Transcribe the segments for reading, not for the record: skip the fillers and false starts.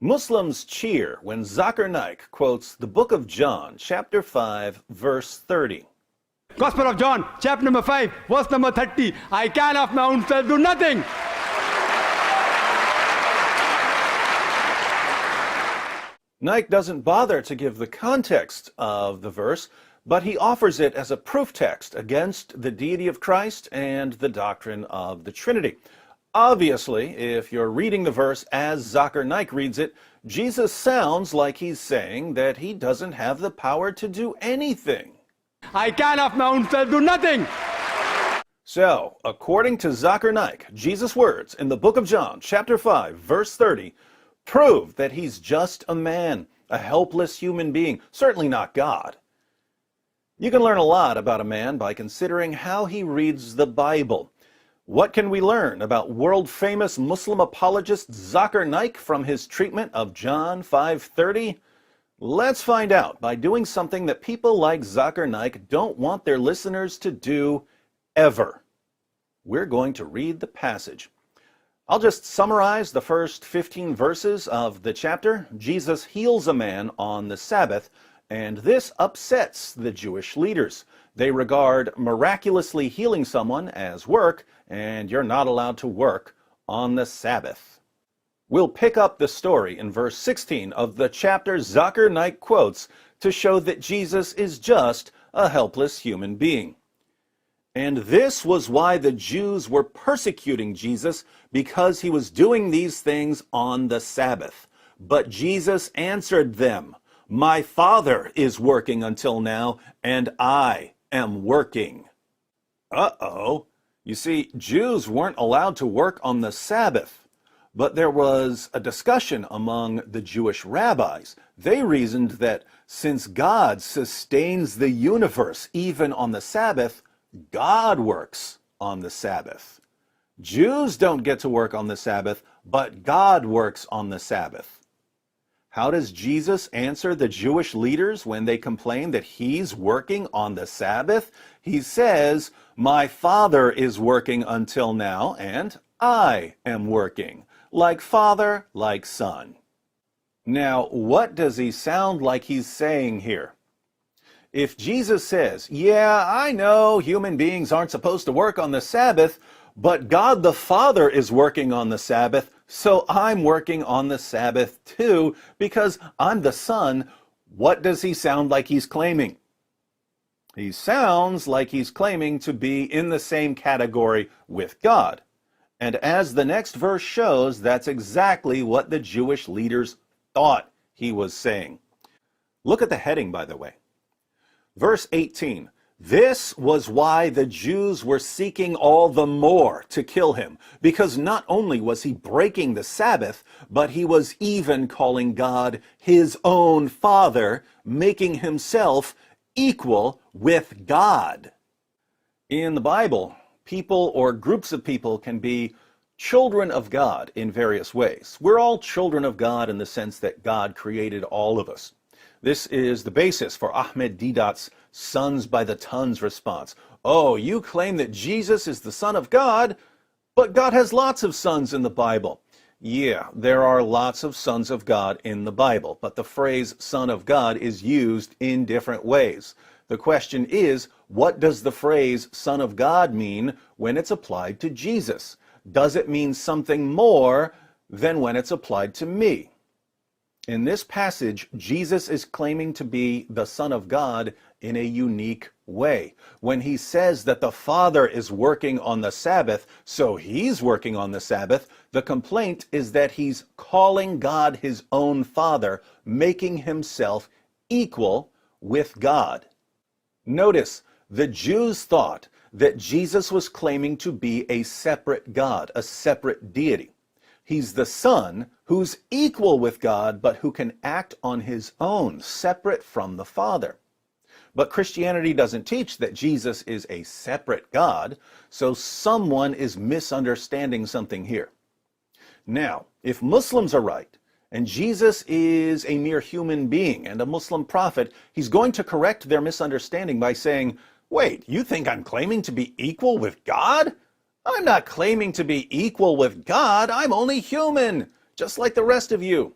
Muslims cheer when Zakir Naik quotes the book of John, chapter 5, verse 30. Gospel of John, chapter number 5, verse number 30. I can of my own self do nothing. Naik doesn't bother to give the context of the verse, but he offers it as a proof text against the deity of Christ and the doctrine of the Trinity. Obviously, if you're reading the verse as Zakir Naik reads it, Jesus sounds like he's saying that he doesn't have the power to do anything. I can of my own self do nothing. So, according to Zakir Naik, Jesus' words in the book of John, chapter 5, verse 30, prove that he's just a man, a helpless human being, certainly not God. You can learn a lot about a man by considering how he reads the Bible. What can we learn about world-famous Muslim apologist Zakir Naik from his treatment of John 5:30? Let's find out by doing something that people like Zakir Naik don't want their listeners to do ever. We're going to read the passage. I'll just summarize the first 15 verses of the chapter. Jesus heals a man on the Sabbath, and this upsets the Jewish leaders. They regard miraculously healing someone as work, and you're not allowed to work on the Sabbath. We'll pick up the story in verse 16 of the chapter Zakir Naik quotes to show that Jesus is just a helpless human being. And this was why the Jews were persecuting Jesus, because he was doing these things on the Sabbath. But Jesus answered them, "My Father is working until now, and I am working." Uh-oh. You see, Jews weren't allowed to work on the Sabbath, but there was a discussion among the Jewish rabbis. They reasoned that since God sustains the universe even on the Sabbath, God works on the Sabbath. Jews don't get to work on the Sabbath, but God works on the Sabbath. How does Jesus answer the Jewish leaders when they complain that he's working on the Sabbath? He says, "My Father is working until now, and I am working." Like Father, like Son. Now, what does he sound like he's saying here? If Jesus says, "Yeah, I know human beings aren't supposed to work on the Sabbath, but God the Father is working on the Sabbath, so I'm working on the Sabbath too, because I'm the Son," what does he sound like he's claiming? He sounds like he's claiming to be in the same category with God. And as the next verse shows, that's exactly what the Jewish leaders thought he was saying. Look at the heading, by the way. Verse 18. This was why the Jews were seeking all the more to kill him, because not only was he breaking the Sabbath, but he was even calling God his own Father, making himself equal with God. In the Bible, people or groups of people can be children of God in various ways. We're all children of God in the sense that God created all of us. This is the basis for Ahmed Deedat's sons by the tons response. Oh, you claim that Jesus is the Son of God, but God has lots of sons in the Bible. Yeah, there are lots of sons of God in the Bible, but the phrase Son of God is used in different ways. The question is, what does the phrase Son of God mean when it's applied to Jesus? Does it mean something more than when it's applied to me? In this passage, Jesus is claiming to be the Son of God in a unique way. When he says that the Father is working on the Sabbath, so he's working on the Sabbath, the complaint is that he's calling God his own Father, making himself equal with God. Notice, the Jews thought that Jesus was claiming to be a separate God, a separate deity. He's the Son who's equal with God, but who can act on his own, separate from the Father. But Christianity doesn't teach that Jesus is a separate God, so someone is misunderstanding something here. Now, if Muslims are right, and Jesus is a mere human being and a Muslim prophet, he's going to correct their misunderstanding by saying, "Wait, you think I'm claiming to be equal with God? I'm not claiming to be equal with God. I'm only human, just like the rest of you."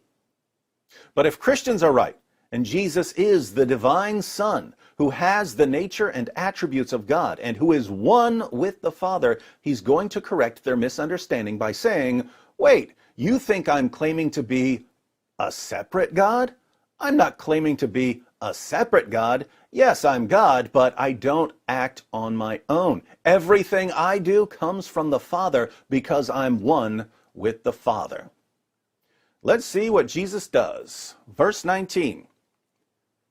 But if Christians are right, and Jesus is the divine Son who has the nature and attributes of God and who is one with the Father, he's going to correct their misunderstanding by saying, wait, you think I'm claiming to be a separate God? I'm not claiming to be a separate God. Yes, I'm God, but I don't act on my own. Everything I do comes from the Father because I'm one with the Father. Let's see what Jesus does. Verse 19.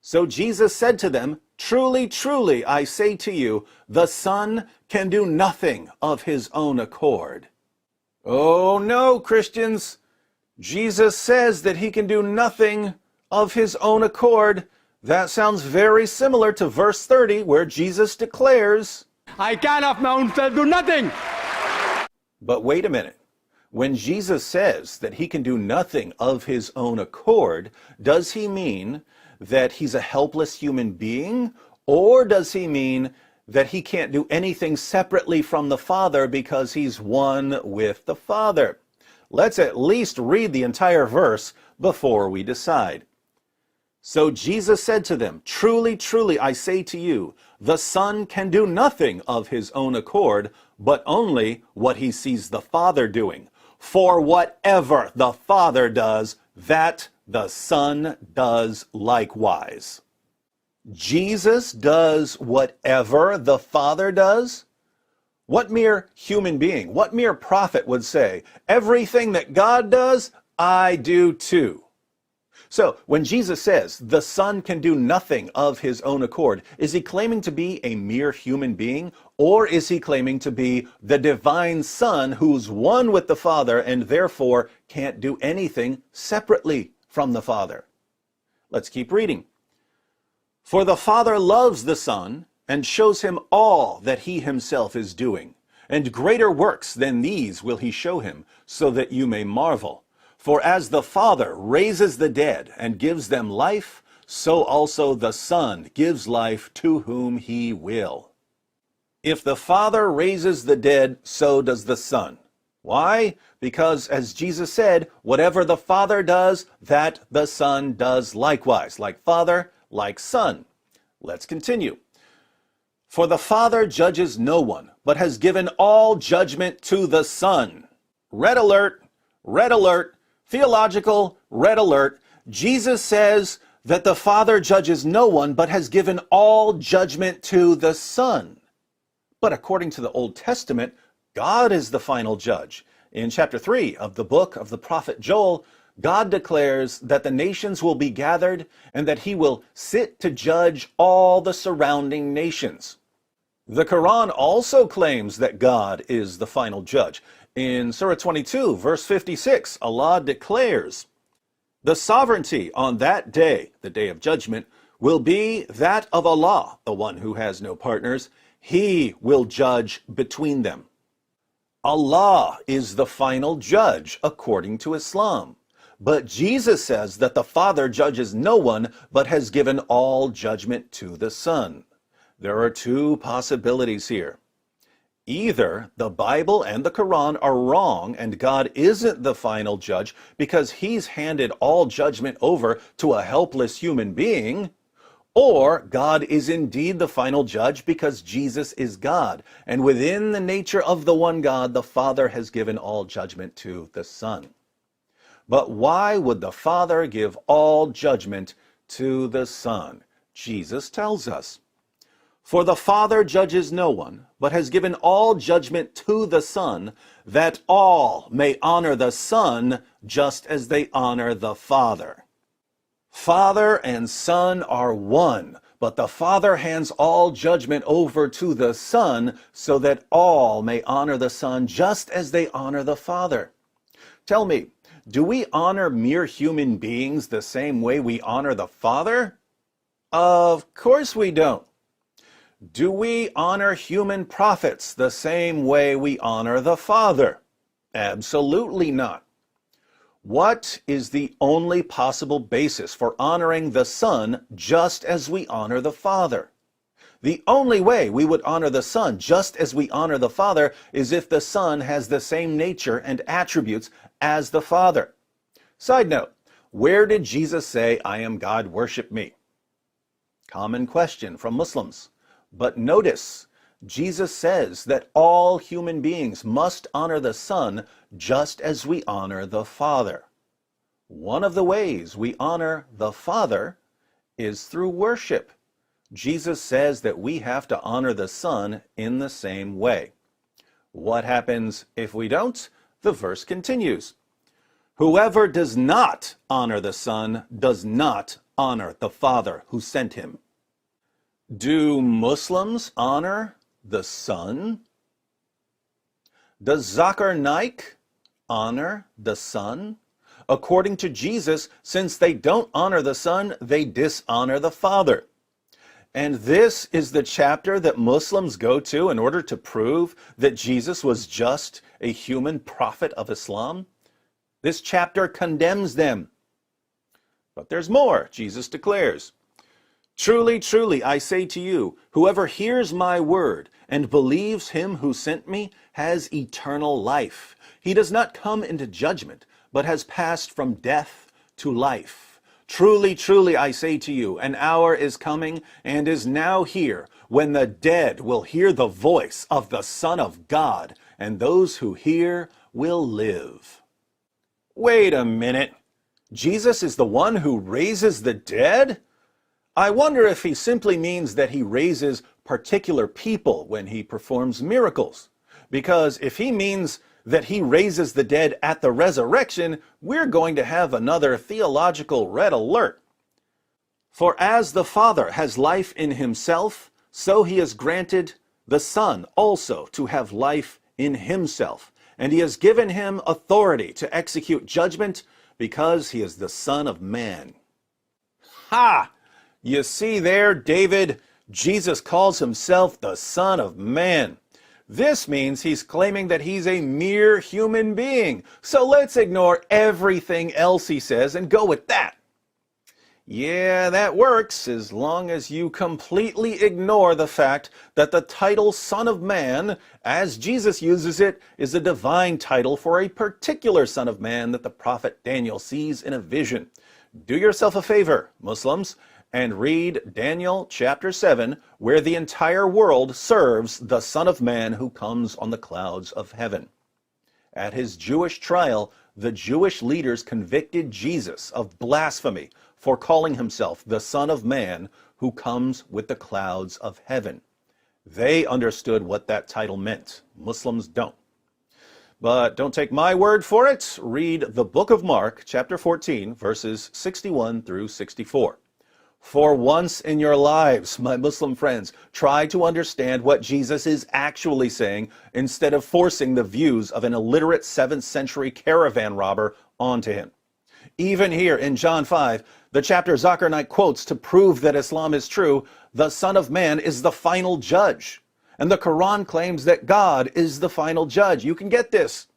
So Jesus said to them, truly, truly, I say to you, the Son can do nothing of his own accord. Oh no, Christians. Jesus says that he can do nothing of his own accord. That sounds very similar to verse 30, where Jesus declares, I can of my own self do nothing. But wait a minute. When Jesus says that he can do nothing of his own accord, does he mean that he's a helpless human being? Or does he mean that he can't do anything separately from the Father because he's one with the Father? Let's at least read the entire verse before we decide. So Jesus said to them, truly, truly, I say to you, the Son can do nothing of his own accord, but only what he sees the Father doing. For whatever the Father does, that the Son does likewise. Jesus does whatever the Father does? What mere human being, what mere prophet would say, everything that God does, I do too? So, when Jesus says the Son can do nothing of his own accord, is he claiming to be a mere human being? Or is he claiming to be the divine Son who's one with the Father and therefore can't do anything separately from the Father? Let's keep reading. For the Father loves the Son and shows him all that he himself is doing. And greater works than these will he show him, so that you may marvel. For as the Father raises the dead and gives them life, so also the Son gives life to whom he will. If the Father raises the dead, so does the Son. Why? Because, as Jesus said, whatever the Father does, that the Son does likewise. Like Father, like Son. Let's continue. For the Father judges no one, but has given all judgment to the Son. Red alert, red alert. Theological red alert. Jesus says that the Father judges no one, but has given all judgment to the Son. But according to the Old Testament, God is the final judge. In chapter 3 of the book of the prophet Joel, God declares that the nations will be gathered and that he will sit to judge all the surrounding nations. The Quran also claims that God is the final judge. In Surah 22, verse 56, Allah declares, the sovereignty on that day, the day of judgment, will be that of Allah, the one who has no partners. He will judge between them. Allah is the final judge according to Islam. But Jesus says that the Father judges no one, but has given all judgment to the Son. There are two possibilities here. Either the Bible and the Quran are wrong and God isn't the final judge because he's handed all judgment over to a helpless human being, or God is indeed the final judge because Jesus is God, and within the nature of the one God, the Father has given all judgment to the Son. But why would the Father give all judgment to the Son? Jesus tells us. For the Father judges no one, but has given all judgment to the Son, that all may honor the Son just as they honor the Father. Father and Son are one, but the Father hands all judgment over to the Son so that all may honor the Son just as they honor the Father. Tell me, do we honor mere human beings the same way we honor the Father? Of course we don't. Do we honor human prophets the same way we honor the Father? Absolutely not. What is the only possible basis for honoring the Son just as we honor the Father? The only way we would honor the Son just as we honor the Father is if the Son has the same nature and attributes as the Father. Side note, Where did Jesus say, I am God, worship me? Common question from Muslims. But notice, Jesus says that all human beings must honor the Son just as we honor the Father. One of the ways we honor the Father is through worship. Jesus says that we have to honor the Son in the same way. What happens if we don't? The verse continues. Whoever does not honor the Son does not honor the Father who sent him. Do Muslims honor the Son? Does Zakir Naik honor the Son? According to Jesus, since they don't honor the Son, they dishonor the Father. And this is the chapter that Muslims go to in order to prove that Jesus was just a human prophet of Islam. This chapter condemns them. But there's more. Jesus declares, Truly, truly, I say to you, whoever hears my word and believes him who sent me has eternal life. He does not come into judgment, but has passed from death to life. Truly, truly, I say to you, an hour is coming and is now here when the dead will hear the voice of the Son of God, and those who hear will live. Wait a minute. Jesus is the one who raises the dead? I wonder if he simply means that he raises particular people when he performs miracles. Because if he means that he raises the dead at the resurrection, we're going to have another theological red alert. For as the Father has life in himself, so he has granted the Son also to have life in himself. And he has given him authority to execute judgment because he is the Son of Man. Ha! You see there, David, Jesus calls himself the Son of Man. This means he's claiming that he's a mere human being. So let's ignore everything else he says and go with that. Yeah, that works as long as you completely ignore the fact that the title Son of Man, as Jesus uses it, is a divine title for a particular Son of Man that the prophet Daniel sees in a vision. Do yourself a favor, Muslims, and read Daniel chapter 7, where the entire world serves the Son of Man who comes on the clouds of heaven. At his Jewish trial, the Jewish leaders convicted Jesus of blasphemy for calling himself the Son of Man who comes with the clouds of heaven. They understood what that title meant. Muslims don't. But don't take my word for it. Read the book of Mark, chapter 14, verses 61 through 64. For once in your lives, my Muslim friends, try to understand what Jesus is actually saying instead of forcing the views of an illiterate 7th century caravan robber onto him. Even here in John 5, the chapter Zakir Naik quotes to prove that Islam is true, the Son of Man is the final judge. And the Quran claims that God is the final judge. You can get this.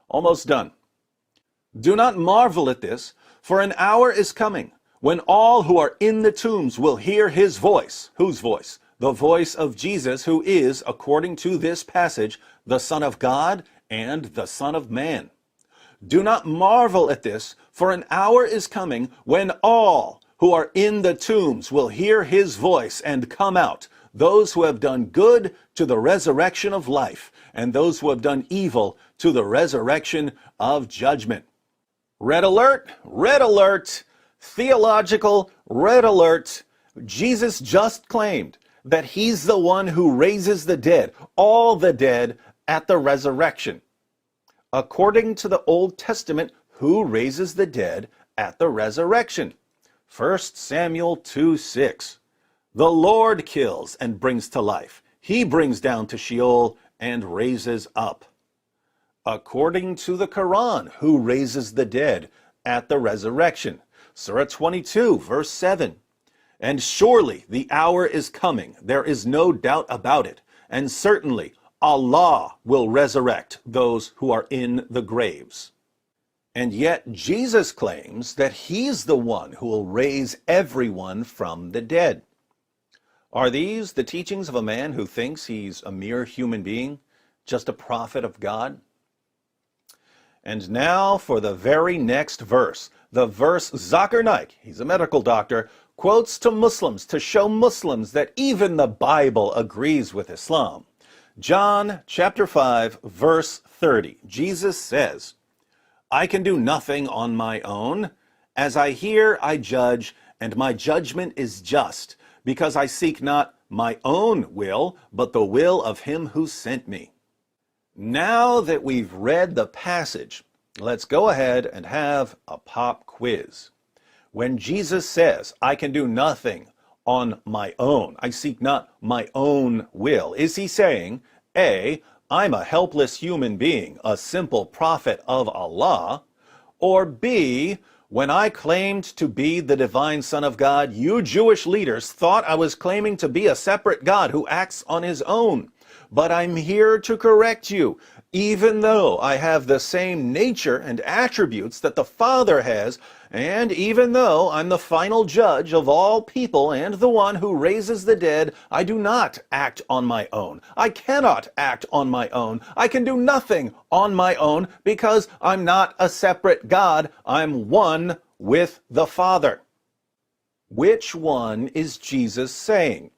Almost done. Do not marvel at this, for an hour is coming when all who are in the tombs will hear his voice. Whose voice? The voice of Jesus, who is, according to this passage, the Son of God and the Son of Man. Do not marvel at this, for an hour is coming when all who are in the tombs will hear his voice and come out, those who have done good to the resurrection of life, and those who have done evil to the resurrection of judgment. Red alert, red alert. Theological red alert. Jesus just claimed that he's the one who raises the dead, all the dead, at the resurrection. According to the Old Testament, who raises the dead at the resurrection? 1 Samuel 2:6. The Lord kills and brings to life. He brings down to Sheol and raises up. According to the Quran, who raises the dead at the resurrection? Surah 22, verse 7. And surely the hour is coming, there is no doubt about it, and certainly Allah will resurrect those who are in the graves. And yet Jesus claims that he's the one who will raise everyone from the dead. Are these the teachings of a man who thinks he's a mere human being, just a prophet of God? And now for the very next verse, the verse Zakir Naik, he's a medical doctor, quotes to Muslims to show Muslims that even the Bible agrees with Islam. John chapter 5, verse 30, Jesus says, "I can do nothing on my own. As I hear, I judge, and my judgment is just, because I seek not my own will, but the will of him who sent me." Now that we've read the passage, let's go ahead and have a pop quiz. When Jesus says, "I can do nothing on my own, I seek not my own will," is he saying, A, I'm a helpless human being, a simple prophet of Allah, or B, when I claimed to be the divine Son of God, you Jewish leaders thought I was claiming to be a separate God who acts on his own. But I'm here to correct you. Even though I have the same nature and attributes that the Father has, and even though I'm the final judge of all people and the one who raises the dead, I do not act on my own. I cannot act on my own. I can do nothing on my own because I'm not a separate God. I'm one with the Father. Which one is Jesus saying?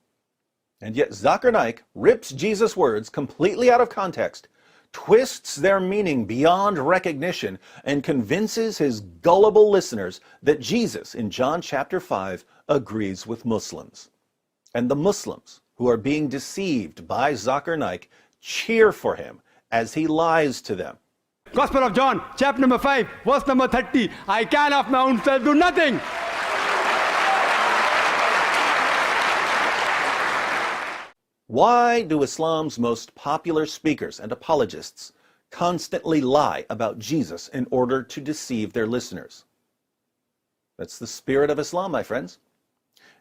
And yet Zakir Naik rips Jesus' words completely out of context, twists their meaning beyond recognition, and convinces his gullible listeners that Jesus in John chapter 5 agrees with Muslims. And the Muslims who are being deceived by Zakir Naik cheer for him as he lies to them. Gospel of John, chapter number 5, verse number 30. I can of my own self do nothing. Why do Islam's most popular speakers and apologists constantly lie about Jesus in order to deceive their listeners? That's the spirit of Islam, my friends.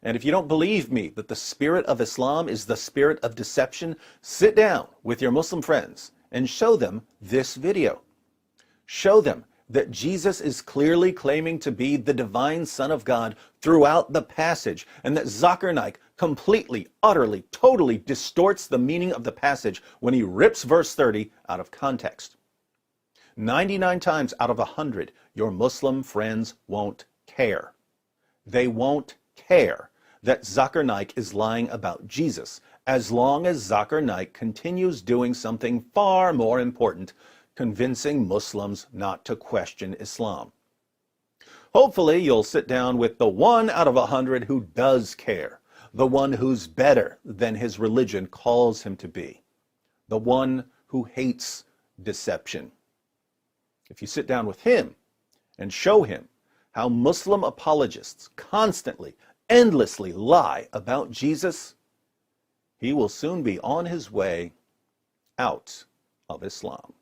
And if you don't believe me that the spirit of Islam is the spirit of deception, sit down with your Muslim friends and show them this video. Show them that Jesus is clearly claiming to be the divine Son of God throughout the passage, and that Zakir Naik completely, utterly, totally distorts the meaning of the passage when he rips verse 30 out of context. 99 times out of 100, your Muslim friends won't care. They won't care that Zakir Naik is lying about Jesus, as long as Zakir Naik continues doing something far more important, convincing Muslims not to question Islam. Hopefully, you'll sit down with the 1 out of 100 who does care, the one who's better than his religion calls him to be, the one who hates deception. If you sit down with him and show him how Muslim apologists constantly, endlessly lie about Jesus, he will soon be on his way out of Islam.